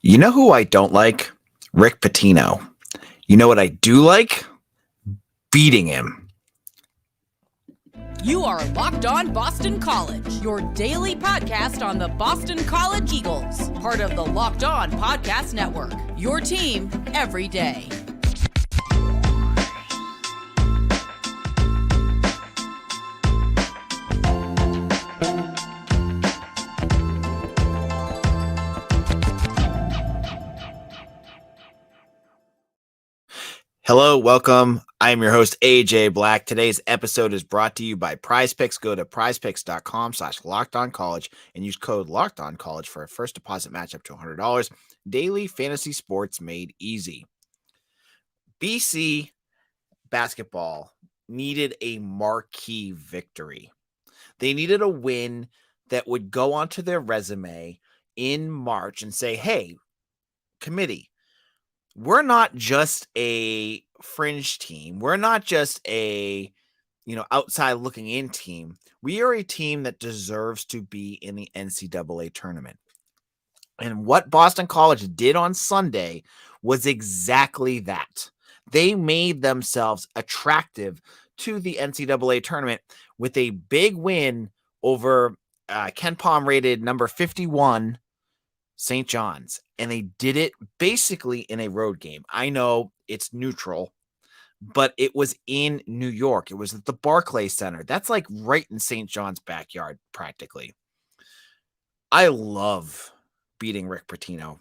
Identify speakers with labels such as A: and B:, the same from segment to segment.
A: You know who I don't like? Rick Pitino. You know what I do like? Beating him.
B: You are Locked On Boston College, your daily podcast on the Boston College Eagles, part of the Locked On Podcast Network, your team every day.
A: Hello, welcome. I am your host, AJ Black. Today's episode is brought to you by PrizePicks. Go to prizepicks.com/lockedoncollege and use code LOCKEDONCollege for a first deposit match up to $100. Daily fantasy sports made easy. BC basketball needed a marquee victory. They needed a win that would go onto their resume in March and say, hey, committee, we're not just a fringe team. We're not just a, outside looking in team. We are a team that deserves to be in the NCAA tournament. And what Boston College did on Sunday was exactly that. They made themselves attractive to the NCAA tournament with a big win over Ken Palm rated number 51 St. John's, and they did it basically in a road game. I know it's neutral, but it was in New York. It was at the Barclays Center. That's like right in St. John's backyard, practically. I love beating Rick Pitino.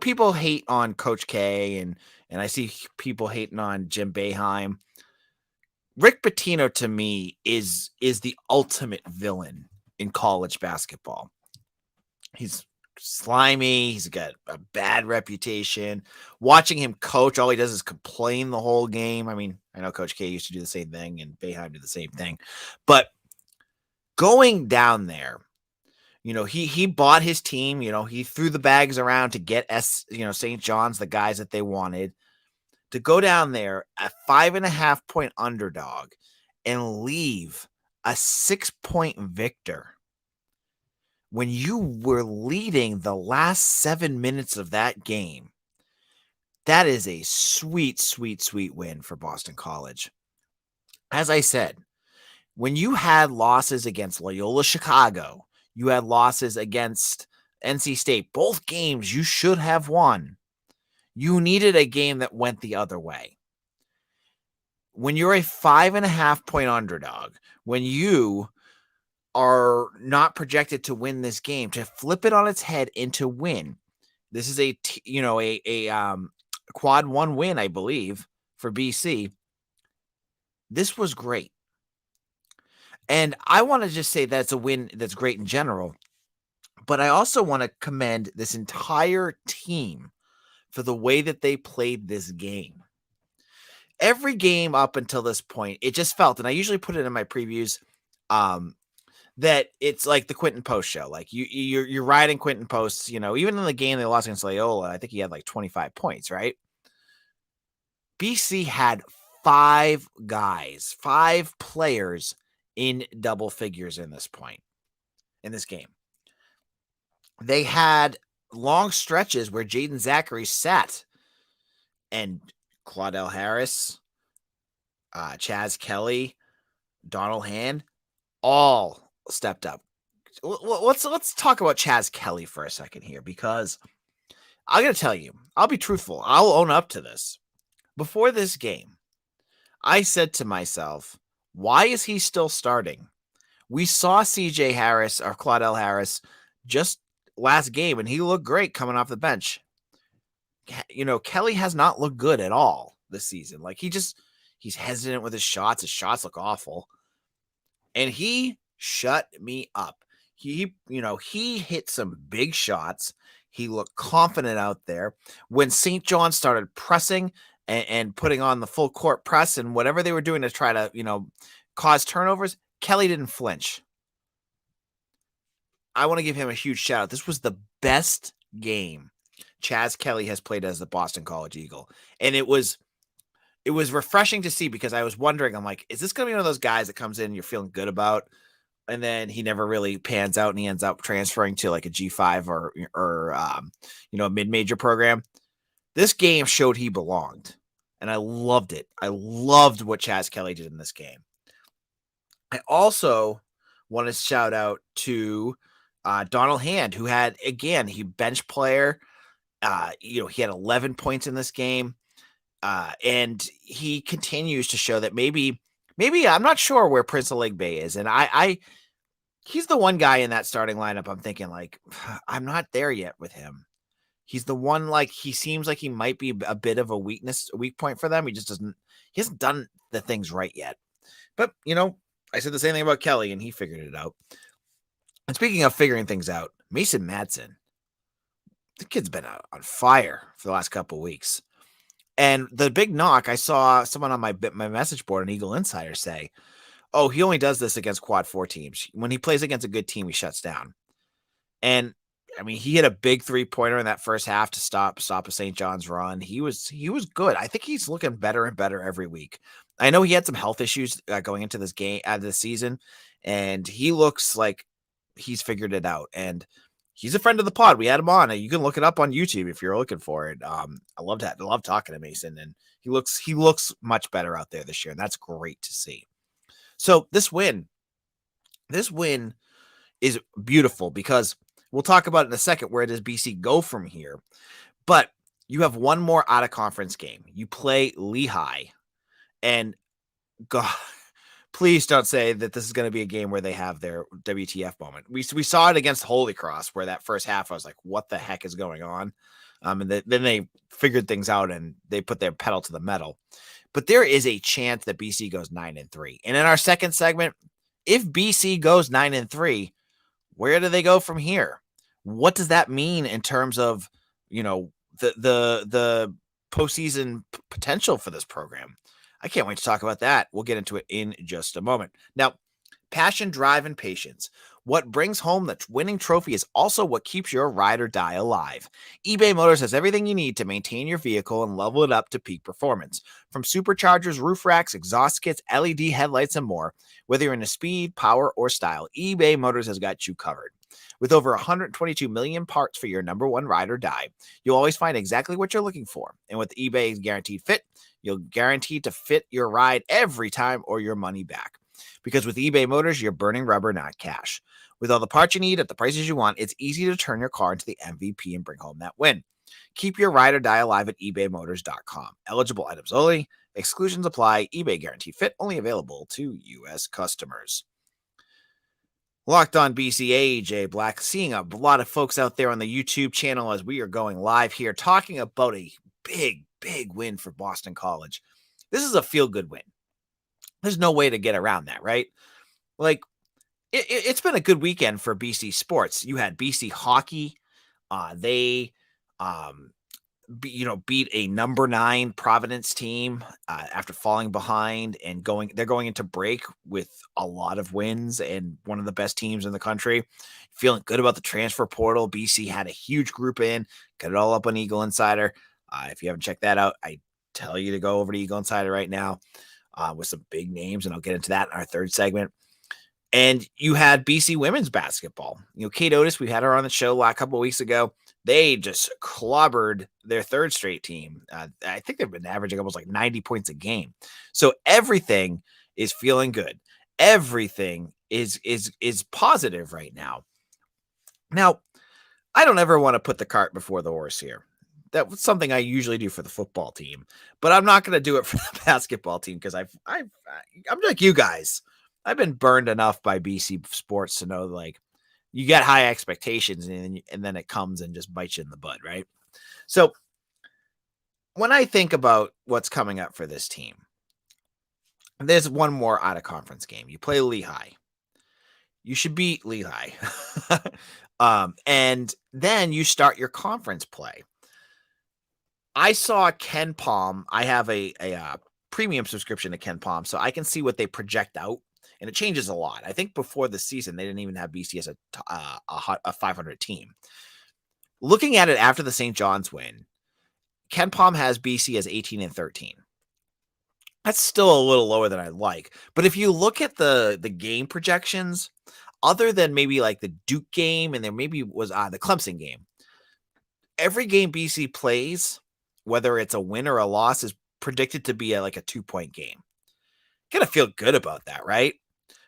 A: People hate on Coach K, and I see people hating on Jim Boeheim. Rick Pitino, to me, is the ultimate villain in college basketball. He's slimy. He's got a bad reputation. Watching him coach, all he does is complain the whole game. I mean, I know Coach K used to do the same thing and Boeheim did the same thing, but going down there, he bought his team. He threw the bags around to get St. John's, the guys that they wanted, to go down there a 5.5 point underdog and leave a 6-point victor. When you were leading the last 7 minutes of that game, that is a sweet, sweet, sweet win for Boston College. As I said, when you had losses against Loyola Chicago, you had losses against NC State, both games you should have won. You needed a game that went the other way. When you're a 5.5 point underdog, when you are not projected to win this game, to flip it on its head and to win. This is a quad one win, I believe, for BC. This was great. And I want to just say that's a win that's great in general, but I also want to commend this entire team for the way that they played this game. Every game up until this point, it just felt, and I usually put it in my previews, that it's like the Quinten Post show. Like you're riding Quinten Post, even in the game they lost against Loyola, I think he had like 25 points, right? BC had 5 players in double figures in this game. They had long stretches where Jaden Zachary sat, and Claudell Harris, Chaz Kelly, Donald Hand, all stepped up. Let's talk about Chaz Kelly for a second here, because I'm going to tell you, I'll be truthful. I'll own up to this. Before this game, I said to myself, why is he still starting? We saw CJ Harris or Claudell Harris just last game, and he looked great coming off the bench. Kelly has not looked good at all this season. Like he's hesitant with his shots. His shots look awful. And he shut me up. He hit some big shots. He looked confident out there. When St. John started pressing and putting on the full court press and whatever they were doing to try to, cause turnovers, Kelly didn't flinch. I want to give him a huge shout out. This was the best game Chaz Kelly has played as the Boston College Eagle. And it was refreshing to see, because I was wondering, I'm like, is this going to be one of those guys that comes in and you're feeling good about? and then he never really pans out, and he ends up transferring to like a G5 or a mid-major program. This game showed he belonged, and I loved it. I loved what Chaz Kelly did in this game. I also want to shout out to Donald Hand, who had, again, he bench player. He had 11 points in this game. And he continues to show that maybe I'm not sure where Prince Aligbe is. And he's the one guy in that starting lineup. I'm thinking like, I'm not there yet with him. He's the one, like, he seems like he might be a bit of a weak point for them. He hasn't done the things right yet. But, I said the same thing about Kelly, and he figured it out. And speaking of figuring things out, Mason Madsen, the kid's been on fire for the last couple of weeks. And the big knock, I saw someone on my message board, an Eagle Insider, say, oh, he only does this against quad 4 teams. When he plays against a good team, he shuts down. And I mean, he hit a big 3-pointer in that first half to stop a St. John's run. He was good. I think he's looking better and better every week. I know he had some health issues going into this game, this season, and he looks like he's figured it out. And he's a friend of the pod. We had him on. You can look it up on YouTube if you're looking for it. I love that. I love talking to Mason, and he looks much better out there this year, and that's great to see. So this win is beautiful, because we'll talk about it in a second. Where does BC go from here? But you have one more out of conference game. You play Lehigh, and God, please don't say that this is going to be a game where they have their WTF moment. We saw it against Holy Cross, where that first half I was like, what the heck is going on? And then they figured things out, and they put their pedal to the metal. But there is a chance that BC goes 9-3. And in our second segment, if BC goes 9-3, where do they go from here? What does that mean in terms of, the postseason potential for this program? I can't wait to talk about that. We'll get into it in just a moment. Now, passion, drive, and patience. What brings home the winning trophy is also what keeps your ride or die alive. eBay Motors has everything you need to maintain your vehicle and level it up to peak performance. From superchargers, roof racks, exhaust kits, LED headlights, and more. Whether you're into speed, power, or style, eBay Motors has got you covered. With over 122 million parts for your number one ride or die, you'll always find exactly what you're looking for. And with eBay's Guaranteed Fit, you'll guarantee to fit your ride every time or your money back. Because with eBay Motors, you're burning rubber, not cash. With all the parts you need at the prices you want, it's easy to turn your car into the MVP and bring home that win. Keep your ride or die alive at ebaymotors.com. Eligible items only. Exclusions apply. eBay Guaranteed Fit only available to U.S. customers. Locked on BC, AJ Black, seeing a lot of folks out there on the YouTube channel as we are going live here, talking about a big win for Boston College. This is a feel-good win. There's no way to get around that, right? Like, it's been a good weekend for BC sports. You had BC hockey. They beat a number 9 Providence team after falling behind and they're going into break with a lot of wins and one of the best teams in the country. Feeling good about the transfer portal. BC had a huge group in. Got it all up on Eagle Insider. If you haven't checked that out, I tell you to go over to Eagle Insider right now with some big names, and I'll get into that in our third segment. And you had BC women's basketball. Kate Otis, we had her on the show a couple of weeks ago. They just clobbered their third straight team. I think they've been averaging almost like 90 points a game. So everything is feeling good. Everything is positive right now. Now, I don't ever want to put the cart before the horse here. That's something I usually do for the football team, but I'm not going to do it for the basketball team because I'm like you guys. I've been burned enough by BC sports to know, like, you get high expectations and then it comes and just bites you in the butt, right? So when I think about what's coming up for this team, there's one more out of conference game. You play Lehigh. You should beat Lehigh. And then you start your conference play. I saw Ken Palm. I have a premium subscription to Ken Palm, so I can see what they project out. And it changes a lot. I think before the season, they didn't even have BC as a 500 team. Looking at it after the St. John's win, Ken Palm has BC as 18-13. That's still a little lower than I'd like. But if you look at the game projections, other than maybe like the Duke game and there maybe was the Clemson game, every game BC plays, whether it's a win or a loss, is predicted to be like a 2-point game. Gotta feel good about that, right?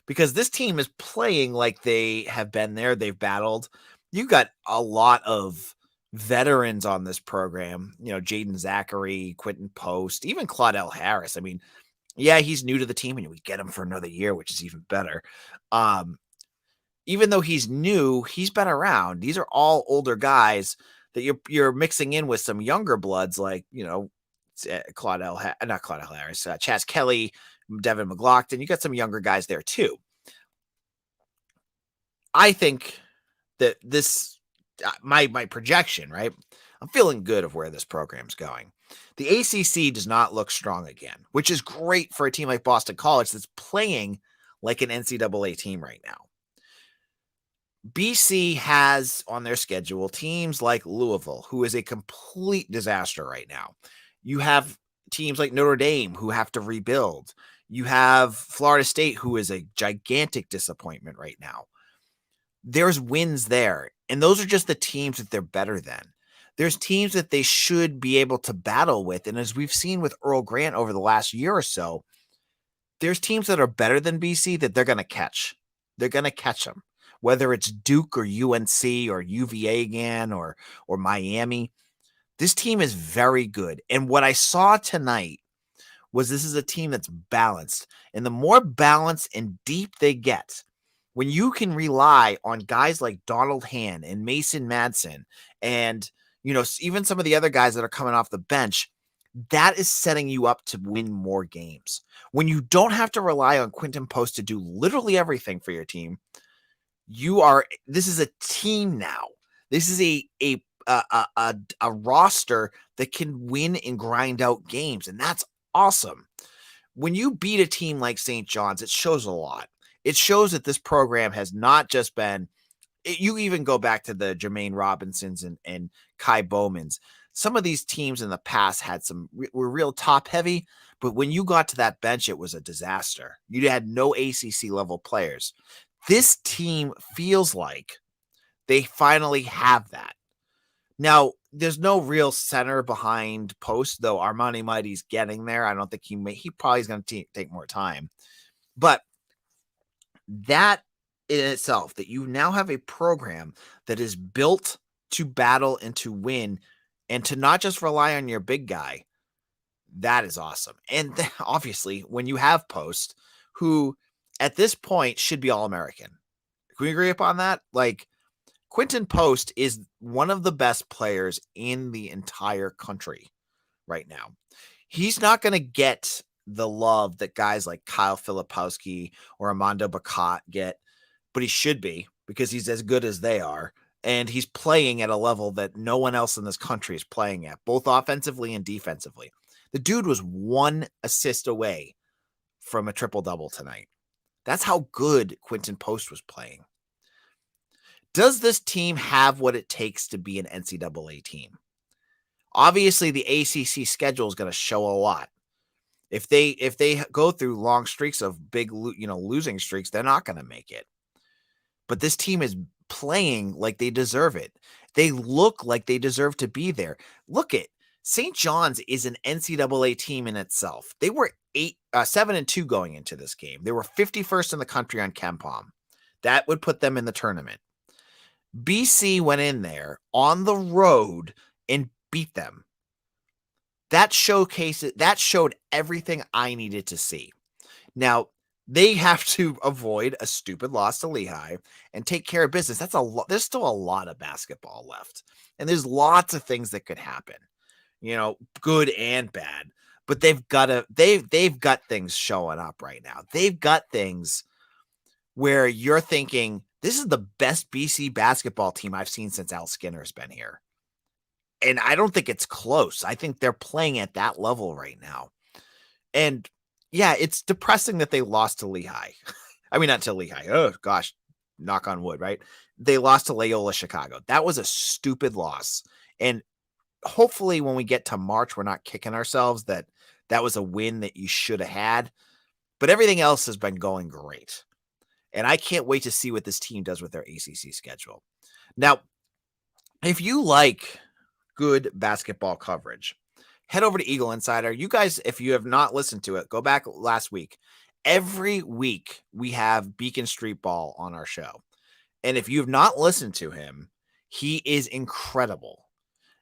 A: Because this team is playing like they have been there. They've battled. You got a lot of veterans on this program, Jaden Zachary, Quinten Post, even Claudell Harris. I mean, yeah, he's new to the team and we get him for another year, which is even better. Even though he's new, he's been around. These are all older guys that you're mixing in with some younger bloods like, not Claudell Harris, Chaz Kelly, Devin McLaughlin. You got some younger guys there too. I think that this, my projection, right? I'm feeling good of where this program's going. The ACC does not look strong again, which is great for a team like Boston College that's playing like an NCAA team right now. BC has on their schedule teams like Louisville, who is a complete disaster right now. You have teams like Notre Dame who have to rebuild. You have Florida State, who is a gigantic disappointment right now. There's wins there, and those are just the teams that they're better than. There's teams that they should be able to battle with, and as we've seen with Earl Grant over the last year or so, there's teams that are better than BC that they're going to catch. They're going to catch them, whether it's Duke or UNC or UVA again or Miami. This team is very good, and what I saw tonight was this is a team that's balanced, and the more balanced and deep they get, when you can rely on guys like Donald Hand and Mason Madsen and, even some of the other guys that are coming off the bench, that is setting you up to win more games. When you don't have to rely on Quinten Post to do literally everything for your team, this is a team now. This is a roster that can win and grind out games, and that's awesome. When you beat a team like St. John's, it shows a lot. It shows that this program has not just been, you even go back to the Jermaine Robinsons and Kai Bowmans. Some of these teams in the past were real top heavy, but when you got to that bench, it was a disaster. You had no ACC level players. This team feels like they finally have that. Now, there's no real center behind Post, though Armani Mighty's getting there. I don't think he probably is going to take more time. But that in itself, that you now have a program that is built to battle and to win and to not just rely on your big guy, that is awesome. And obviously, when you have Post, who at this point should be All-American. Can we agree upon that? Like, Quinten Post is one of the best players in the entire country right now. He's not going to get the love that guys like Kyle Filipowski or Armando Bacot get, but he should be, because he's as good as they are. And he's playing at a level that no one else in this country is playing at, both offensively and defensively. The dude was 1 assist away from a triple-double tonight. That's how good Quinten Post was playing. Does this team have what it takes to be an NCAA team? Obviously, the ACC schedule is going to show a lot. If they go through long streaks of big, losing streaks, they're not going to make it. But this team is playing like they deserve it. They look like they deserve to be there. Look at St. John's is an NCAA team in itself. They were 7-2 going into this game. They were 51st in the country on KenPom. That would put them in the tournament. BC went in there on the road and beat them. That showed everything I needed to see. Now, they have to avoid a stupid loss to Lehigh and take care of business. That's a lot. There's still a lot of basketball left, and there's lots of things that could happen, good and bad. But they've got things showing up right now. They've got things where you're thinking, this is the best BC basketball team I've seen since Al Skinner's been here. And I don't think it's close. I think they're playing at that level right now. And yeah, it's depressing that they lost to Lehigh. I mean, not to Lehigh. Oh gosh, knock on wood, right? They lost to Loyola Chicago. That was a stupid loss. And hopefully when we get to March, we're not kicking ourselves that that was a win that you should have had. But everything else has been going great. And I can't wait to see what this team does with their ACC schedule. Now, if you like good basketball coverage, head over to Eagle Insider. You guys, if you have not listened to it, go back last week. Every week we have Beacon Street Ball on our show. And if you have not listened to him, he is incredible.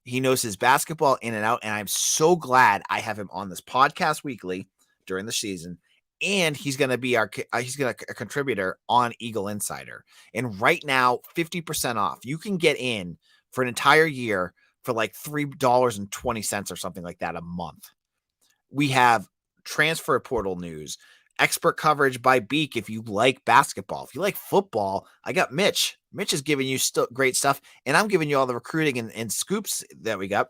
A: He knows his basketball in and out. And I'm so glad I have him on this podcast weekly during the season. And he's going to be a contributor on Eagle Insider. And right now, 50% off. You can get in for an entire year for like $3.20 or something like that a month. We have transfer portal news, expert coverage by Beak if you like basketball. If you like football, I got Mitch. Mitch is giving you great stuff, and I'm giving you all the recruiting and scoops that we got.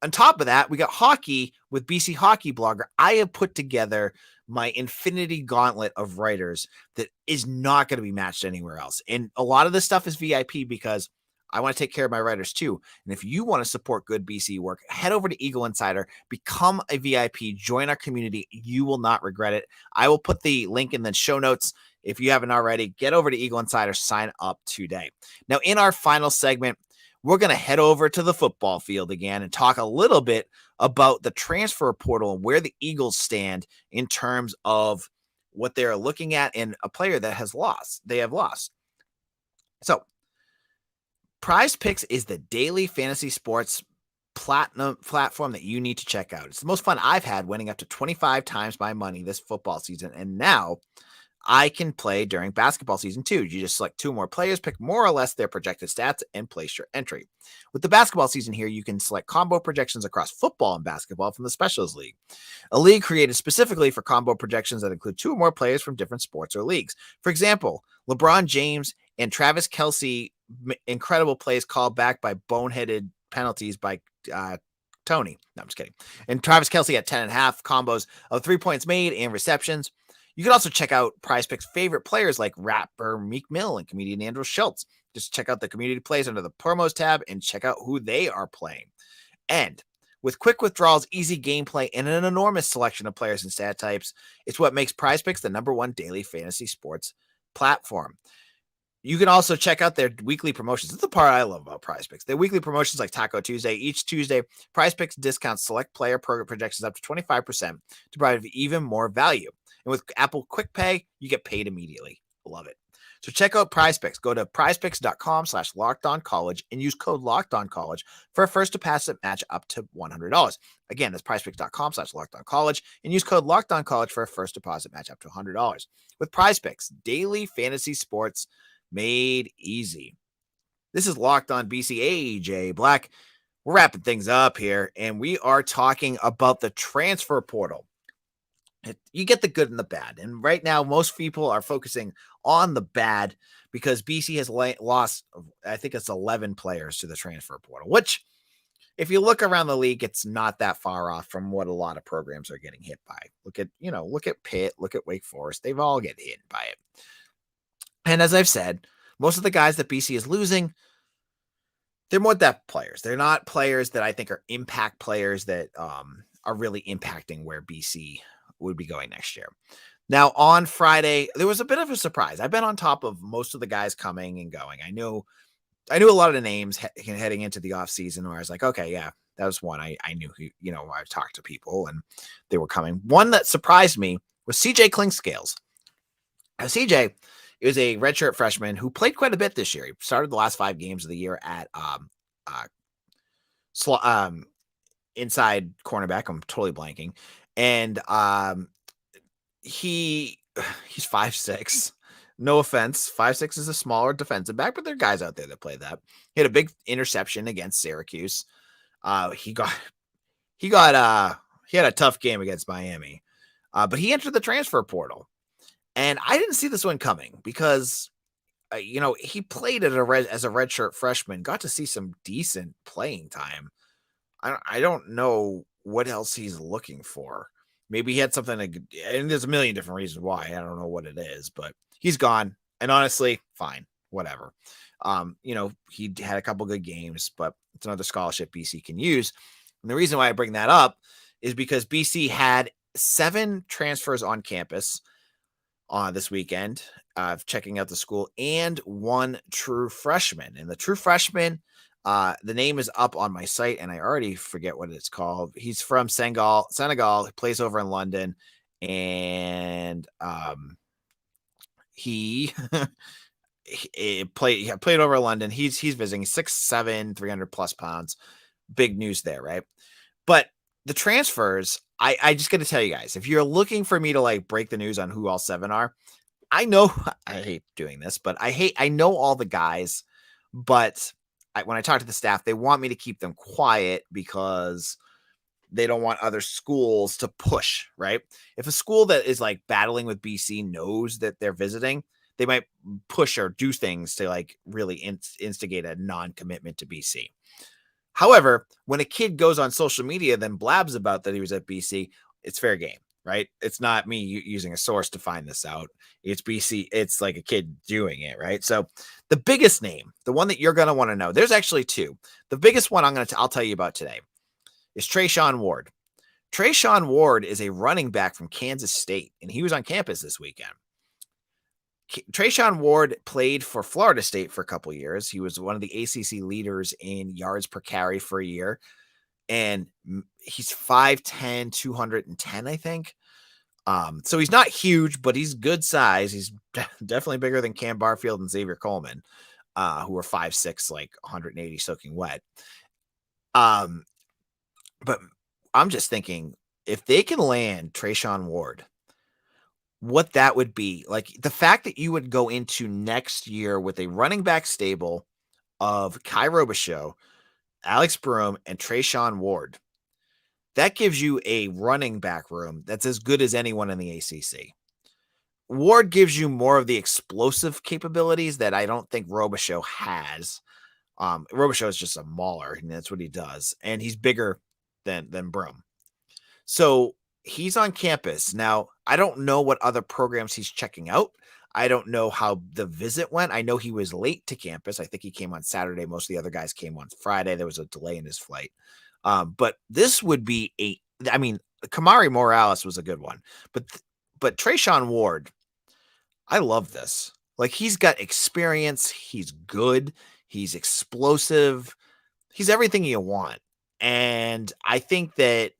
A: On top of that, we got hockey with BC Hockey Blogger. I have put together my infinity gauntlet of writers that is not going to be matched anywhere else. And a lot of this stuff is VIP because I want to take care of my writers too. And if you want to support good BC work, head over to Eagle Insider, become a VIP, join our community. You will not regret it. I will put the link in the show notes. If you haven't already, get over to Eagle Insider, sign up today. Now, in our final segment, we're going to head over to the football field again and talk a little bit about the transfer portal and where the Eagles stand in terms of what they're looking at and a player that has lost. They have lost. So, PrizePicks is the daily fantasy sports platform that you need to check out. It's the most fun I've had, winning up to 25 times my money this football season. And now I can play during basketball season too. You just select two more players, pick more or less their projected stats, and place your entry. With the basketball season here, you can select combo projections across football and basketball from the Specials League, a league created specifically for combo projections that include two or more players from different sports or leagues. For example, LeBron James and Travis Kelce, incredible plays called back by boneheaded penalties by Tony. No, I'm just kidding. And Travis Kelce at 10.5 combos of 3 points made and receptions. You can also check out PrizePicks' favorite players like rapper Meek Mill and comedian Andrew Schultz. Just check out the community plays under the promos tab and check out who they are playing. And with quick withdrawals, easy gameplay, and an enormous selection of players and stat types, it's what makes PrizePicks the #1 daily fantasy sports platform. You can also check out their weekly promotions. That's the part I love about PrizePicks. Their weekly promotions like Taco Tuesday. Each Tuesday, PrizePicks discounts select player program projections up to 25% to provide even more value. And with Apple Quick Pay, you get paid immediately. Love it. So check out PrizePicks. Go to prizepicks.com/lockedoncollege and use code LockedOnCollege for a first deposit match up to $100. Again, that's prizepicks.com/lockedoncollege and use code LockedOnCollege for a first deposit match up to $100. With PrizePicks, daily fantasy sports made easy. This is Locked On BC. AJ Black. We're wrapping things up here, and we are talking about the transfer portal. You get the good and the bad. And right now, most people are focusing on the bad because BC has lost, I think it's 11 players to the transfer portal, which if you look around the league, it's not that far off from what a lot of programs are getting hit by. Look at Pitt, look at Wake Forest. They've all get hit by it. And as I've said, most of the guys that BC is losing, they're more depth players. They're not players that I think are impact players that are really impacting where BC would be going next year. Now, on Friday, there was a bit of a surprise. I've been on top of most of the guys coming and going. I knew a lot of the names heading into the offseason where I was like, okay, yeah, that was one. I knew who, I talked to people and they were coming. One that surprised me was CJ Klingscales. CJ is a redshirt freshman who played quite a bit this year. He started the last 5 games of the year at inside cornerback. I'm totally blanking. And he's 5'6". No offense. 5'6" is a smaller defensive back, but there are guys out there that play that. He had a big interception against Syracuse. He had a tough game against Miami. But he entered the transfer portal. And I didn't see this one coming because, he played as a redshirt freshman, got to see some decent playing time. I don't know what else he's looking for. Maybe he had something, and there's a million different reasons why. I don't know what it is, but he's gone. And honestly, fine, whatever. He had a couple good games, but it's another scholarship BC can use. And the reason why I bring that up is because BC had 7 transfers on campus this weekend, checking out the school, and 1 true freshman. And the true freshman, the name is up on my site, and I already forget what it's called. He's from Senegal. He plays over in London, and he played over in London. He's visiting. 6'7", 300 plus pounds. Big news there, right? But the transfers, I just got to tell you guys, if you're looking for me to like break the news on who all 7 are, I know I hate doing this, but I know all the guys, but when I talk to the staff, they want me to keep them quiet because they don't want other schools to push, right? If a school that is like battling with BC knows that they're visiting, they might push or do things to like really instigate a non-commitment to BC. However, when a kid goes on social media, then blabs about that he was at BC, it's fair game, right? It's not me using a source to find this out. It's BC. It's like a kid doing it, right? So the biggest name, the one that you're going to want to know, there's actually 2. The biggest one I'll tell you about today is Trayshawn Ward. Trayshawn Ward is a running back from Kansas State, and he was on campus this weekend. Trayshawn Ward played for Florida State for a couple years. He was one of the ACC leaders in yards per carry for a year. And he's 5'10", 210, I think. So he's not huge, but he's good size. He's definitely bigger than Cam Barfield and Xavier Coleman, who are 5'6", like 180 soaking wet. But I'm just thinking, if they can land Trayshawn Ward, what that would be like, the fact that you would go into next year with a running back stable of Kai Robichaux, Alex Broom, and Trayshawn Ward, that gives you a running back room that's as good as anyone in the ACC. Ward gives you more of the explosive capabilities that I don't think Robichaux has. Robichaux is just a mauler, and that's what he does. And he's bigger than Broom. So he's on campus. Now, I don't know what other programs he's checking out. I don't know how the visit went. I know he was late to campus. I think he came on Saturday. Most of the other guys came on Friday. There was a delay in his flight. But this would be Kamari Morales was a good one. But Trayshawn Ward, I love this. Like, he's got experience. He's good. He's explosive. He's everything you want. And I think that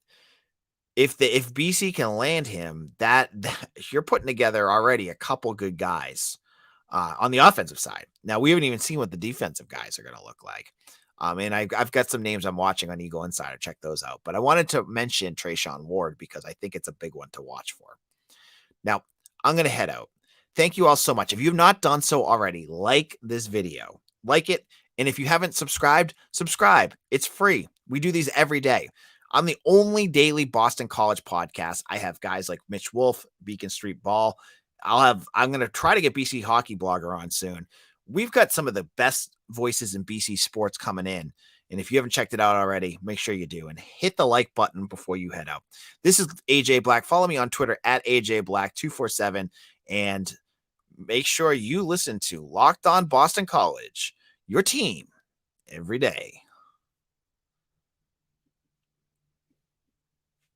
A: if BC can land him, that you're putting together already a couple good guys on the offensive side. Now, we haven't even seen what the defensive guys are going to look like. And I've got some names I'm watching on Eagle Insider. Check those out. But I wanted to mention Trayshawn Ward because I think it's a big one to watch for. Now, I'm going to head out. Thank you all so much. If you've not done so already, like this video. Like it. And if you haven't subscribed, subscribe. It's free. We do these every day. I'm the only daily Boston College podcast. I have guys like Mitch Wolf, Beacon Street Ball. I'm going to try to get BC Hockey Blogger on soon. We've got some of the best voices in BC sports coming in. And if you haven't checked it out already, make sure you do. And hit the like button before you head out. This is AJ Black. Follow me on Twitter at AJ Black247. And make sure you listen to Locked On Boston College, your team every day.